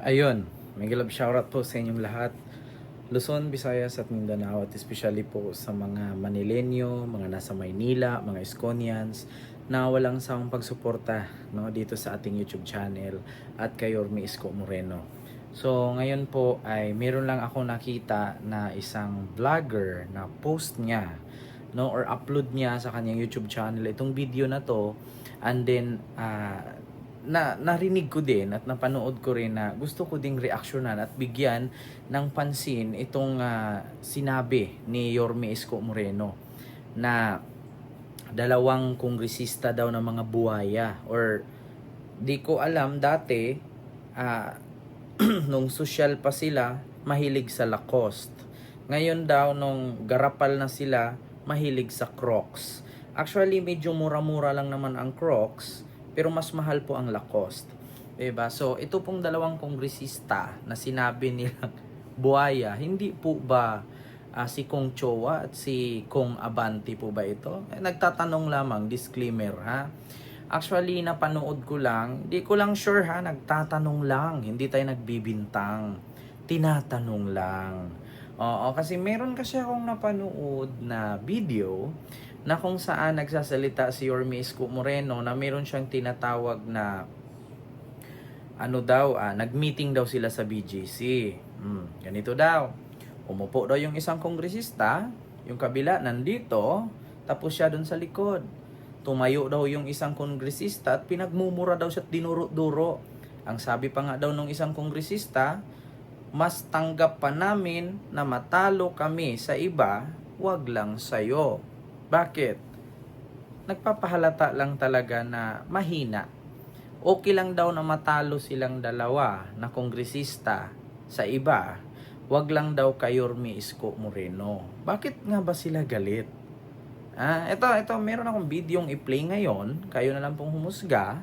Ayun, may love shoutout po sa inyong lahat. Luzon, Visayas at Mindanao at especially po sa mga Manilenyo, mga nasa Maynila, mga Iskonians na walang sawang pagsuporta no, dito sa ating YouTube channel at kay Yorme Isko Moreno. So ngayon po ay meron lang ako nakita na isang vlogger na post niya no, or upload niya sa kanyang YouTube channel itong video na to, and then narinig ko din at napanood ko rin na gusto ko ding reaksyonan at bigyan ng pansin itong sinabi ni Yorme Isko Moreno na dalawang kongresista daw ng mga buhaya, or di ko alam dati nung social pa sila mahilig sa Lacoste, ngayon daw nung garapal na sila mahilig sa Crocs. Actually medyo mura-mura lang naman ang Crocs, pero mas mahal po ang Lacoste. Diba? So, ito pong dalawang kongresista na sinabi nilang buhaya, hindi po ba si Kong Chowa at si Kong Abante po ba ito? Nagtatanong lamang, disclaimer ha. Actually, napanood ko lang, di ko lang sure ha, nagtatanong lang, hindi tayo nagbibintang. Tinatanong lang. Oo, kasi meron kasi akong napanood na video na kung saan nagsasalita si Yorme Isko Moreno na meron siyang tinatawag na nag-meeting daw sila sa BGC. Ganito daw. Umupo daw yung isang kongresista, yung kabila nandito, tapos siya doon sa likod. Tumayo daw yung isang kongresista at pinagmumura daw siya at dinuro-duro. Ang sabi pa nga daw ng isang kongresista, mas tanggap pa namin na matalo kami sa iba, wag lang sa'yo. Bakit? Nagpapahalata lang talaga na mahina. Okay lang daw na matalo silang dalawa na kongresista sa iba, wag lang daw kay Yorme Isko Moreno. Bakit nga ba sila galit? Ito, meron akong videong i-play ngayon. Kayo na lang pong humusga.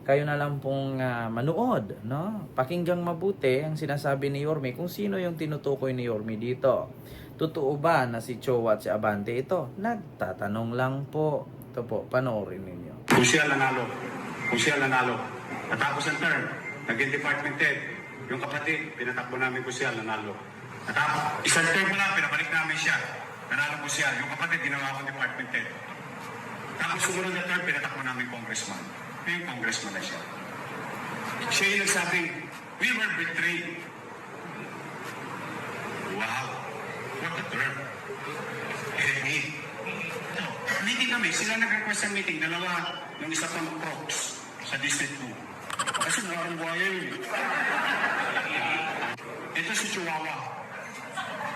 Kayo na lang pong manood, no? Pakinggang mabuti ang sinasabi ni Yorme kung sino yung tinutukoy ni Yorme dito. Totoo ba na si Chowa at si Abante ito? Nagtatanong lang po. Ito po, panoorin ninyo. Kung siya nanalo, natapos ang term, naging department head, yung kapatid, pinatakbo namin kung siya nanalo. Natapos, isang term mo lang, pinabalik namin siya, nanalo ko siya, yung kapatid, ginawa akong department head. Tapos sumunod na term, pinatakbo namin congressman. Yung congressman na siya. Siya yung nagsabing, we were betrayed. Wow, what a term. Meeting kami, sila nag-request ng meeting, dalawa, yung isa pang Crocs sa District 2. Kasi nalang buhaya yun. Ito si Chihuahua.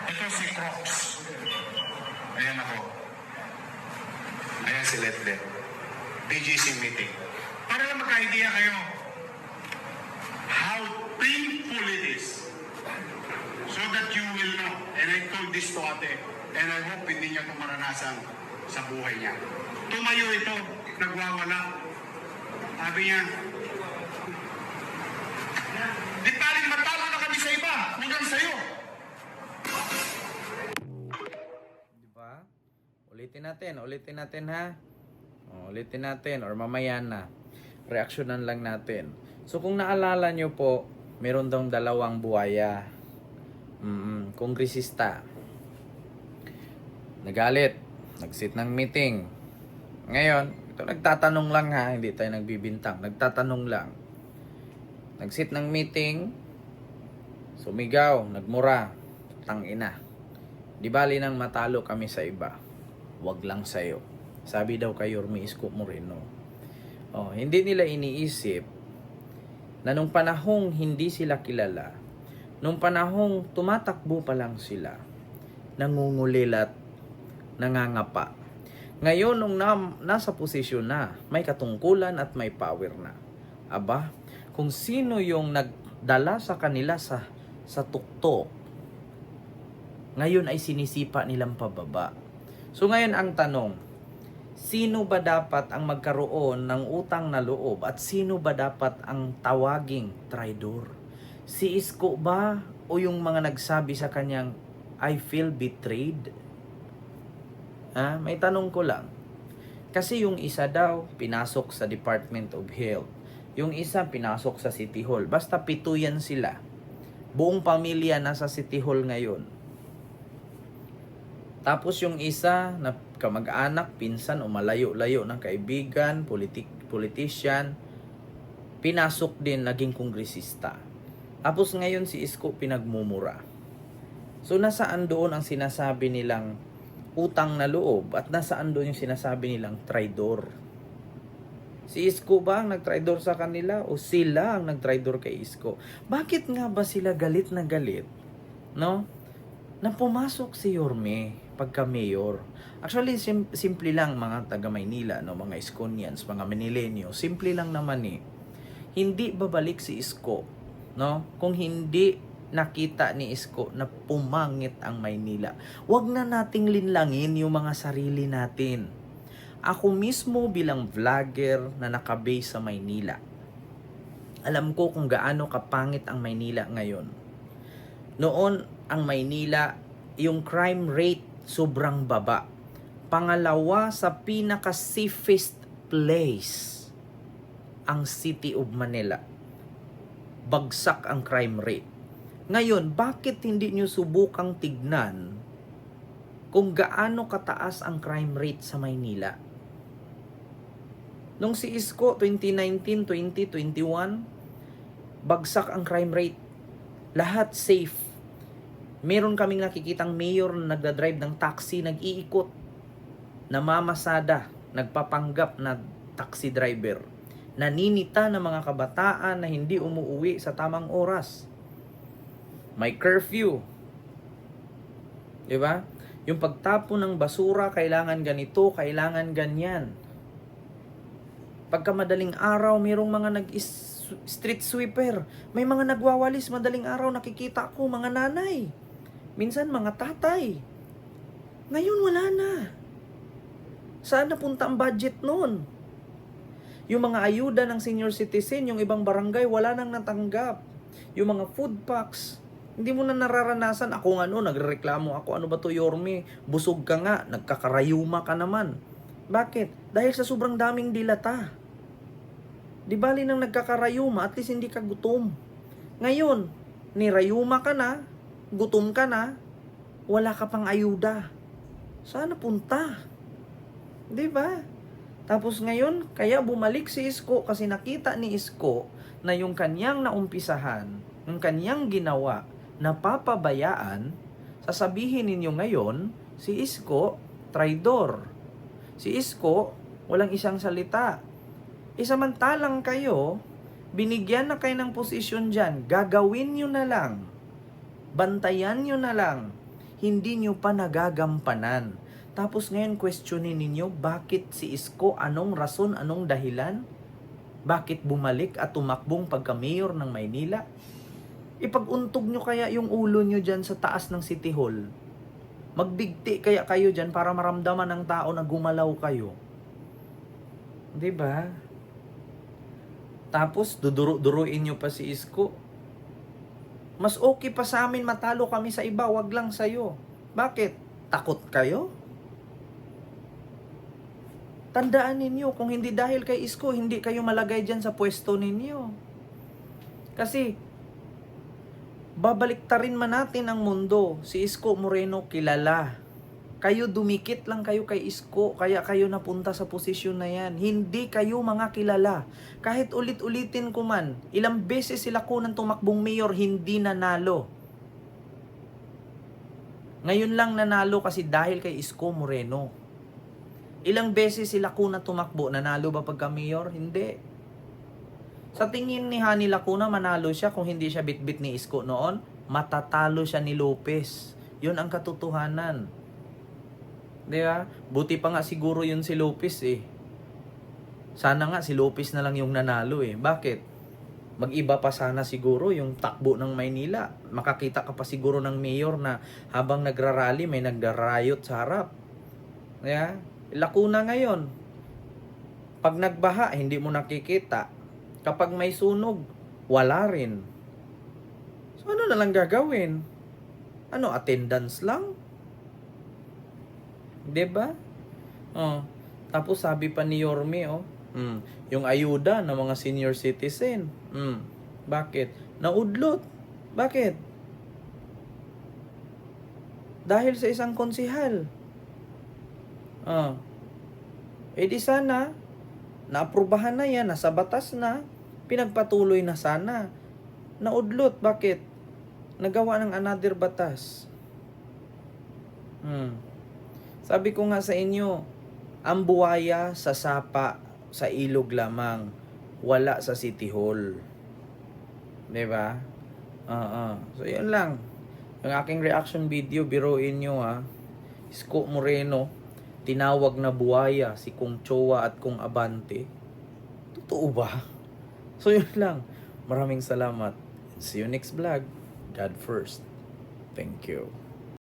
Ito si Crocs. Ayan ako. Ayan si Letlet. BGC meeting. Para lang magka-idea kayo how painful it is, so that you will know. And I told this to ate, and I hope hindi niya ito maranasan sa buhay niya. Tumayo ito, nagwawala. Sabi niya, di paling matalo na kami sa iba, hanggang sa'yo. Diba? Ulitin natin ha. Ulitin natin or mamaya na. Reaksyonan lang natin. So kung naalala nyo po, meron daw dalawang buhaya. Kongresista. Nagalit. Nag-sit ng meeting. Ngayon, ito nagtatanong lang ha, hindi tayo nagbibintang. Nagtatanong lang. Nag-sit ng meeting, sumigaw, nagmura, tangina. Di bali nang matalo kami sa iba, wag lang sa'yo. Sabi daw kay Yorme Isko Moreno. Hindi nila iniisip na nung panahong hindi sila kilala, nung panahong tumatakbo pa lang sila, nangungulilat, nangangapa. Ngayon, nung nasa posisyon na, may katungkulan at may power na. Aba, kung sino yung nagdala sa kanila sa tuktok, ngayon ay sinisipa nilang pababa. So ngayon ang tanong, sino ba dapat ang magkaroon ng utang na loob at sino ba dapat ang tawaging traidor? Si Isko ba o yung mga nagsabi sa kanyang, I feel betrayed? May tanong ko lang. Kasi yung isa daw, pinasok sa Department of Health. Yung isa, pinasok sa City Hall. Basta 7 yan sila. Buong pamilya nasa City Hall ngayon. Tapos yung isa, na kamag-anak, pinsan o malayo-layo ng kaibigan, politician, pinasok din, naging kongresista. Tapos ngayon si Isko pinagmumura. So nasaan doon ang sinasabi nilang utang na loob at nasaan doon yung sinasabi nilang traidor? Si Isko ba ang nagtraidor sa kanila o sila ang nagtraidor kay Isko? Bakit nga ba sila galit na galit, no? Na pumasok si Yorme pagka mayor. Actually, simple lang mga taga Maynila, no, mga Iskonians, mga Manilenyo, simple lang naman eh. Hindi babalik si Isko, no? Kung hindi nakita ni Isko na pumangit ang Maynila. Huwag na nating linlangin yung mga sarili natin. Ako mismo bilang vlogger na nakabase sa Maynila, alam ko kung gaano kapangit ang Maynila ngayon. Noon, ang Maynila, yung crime rate sobrang baba. Pangalawa sa pinaka-safest place, ang City of Manila. Bagsak ang crime rate. Ngayon, bakit hindi nyo subukang tignan kung gaano kataas ang crime rate sa Maynila? Nung si Isko, 2019, 2021, bagsak ang crime rate. Lahat safe. Meron kaming nakikitang mayor na nagdadrive ng taxi, nag-iikot, namamasada, nagpapanggap na taxi driver, naninita ng mga kabataan na hindi umuuwi sa tamang oras. May curfew. Diba? Yung pagtapon ng basura, kailangan ganito, kailangan ganyan. Pagka madaling araw, mayroong mga street sweeper. May mga nagwawalis madaling araw, nakikita ko, mga nanay. Minsan mga tatay. Ngayon wala na. Saan napunta ang budget noon? Yung mga ayuda ng senior citizen, yung ibang barangay, wala nang natanggap. Yung mga food packs, hindi mo na nararanasan. Ako nga no, nagrereklamo ako, ano ba to Yorme? Busog ka nga, nagkakarayuma ka naman. Bakit? Dahil sa sobrang daming dilata. Di bali nang nagkakarayuma, at least hindi ka gutom. Ngayon, nirayuma ka na, gutom ka na, wala ka pang ayuda. Saan punta? Di ba? Tapos ngayon, kaya bumalik si Isko kasi nakita ni Isko na yung kanyang naumpisahan, yung kanyang ginawa, napapabayaan, sasabihin ninyo ngayon, si Isko, traidor. Si Isko, walang isang salita. Isamantalang kayo, binigyan na kayo ng posisyon dyan, gagawin nyo na lang, bantayan nyo na lang, hindi nyo pa nagagampanan. Tapos ngayon questionin ninyo, bakit si Isko, anong rason, anong dahilan? Bakit bumalik at tumakbong pagka-mayor ng Maynila? Ipag-untog nyo kaya yung ulo nyo dyan sa taas ng City Hall. Magbigti kaya kayo dyan para maramdaman ng tao na gumalaw kayo. Diba? Tapos duduro-duruin nyo pa si Isko. Mas okay pa sa amin matalo kami sa iba, wag lang sa'yo. Bakit? Takot kayo? Tandaan ninyo, kung hindi dahil kay Isko, hindi kayo malagay dyan sa pwesto ninyo. Kasi, babaliktarin man natin ang mundo. Si Isko Moreno kilala. Kayo dumikit lang kayo kay Isko, kaya kayo napunta sa posisyon na yan. Hindi kayo mga kilala. Kahit ulit-ulitin ko man, ilang beses sila kunang tumakbong mayor, hindi nanalo. Ngayon lang nanalo kasi dahil kay Isko Moreno. Ilang beses sila kuna tumakbo, nanalo ba pagka mayor? Hindi. Sa tingin ni Hani Lacuna, manalo siya kung hindi siya bitbit ni Isko noon. Matatalo siya ni Lopez. Yun ang katotohanan. Di ba? Buti pa nga siguro yun si Lopez eh. Sana nga si Lopez na lang yung nanalo eh. Bakit? Mag-iba pa sana siguro yung takbo ng Maynila. Makakita ka pa siguro ng mayor na habang nagrarally may nagdarayot sa harap. Di ba? Lacuna ngayon, pag nagbaha, hindi mo nakikita. Kapag may sunog, wala rin. So ano na lang gagawin? Ano, attendance lang? Diba? Oh, tapos sabi pa ni Yorme, Yung ayuda ng mga senior citizen. Bakit? Naudlot. Bakit? Dahil sa isang konsihal. Di sana, naaprubahan na yan, nasa batas na, pinagpatuloy na sana. Naudlot. Bakit? Nagawa ng another batas. Sabi ko nga sa inyo, ang buwaya sa sapa, sa ilog lamang, wala sa City Hall. Diba? So, yun lang. Yung aking reaction video, biruin nyo Isko Moreno, tinawag na buwaya si Kung Chowa at Kung Abante. Totoo ba? So, yun lang. Maraming salamat. See you next vlog. God first. Thank you.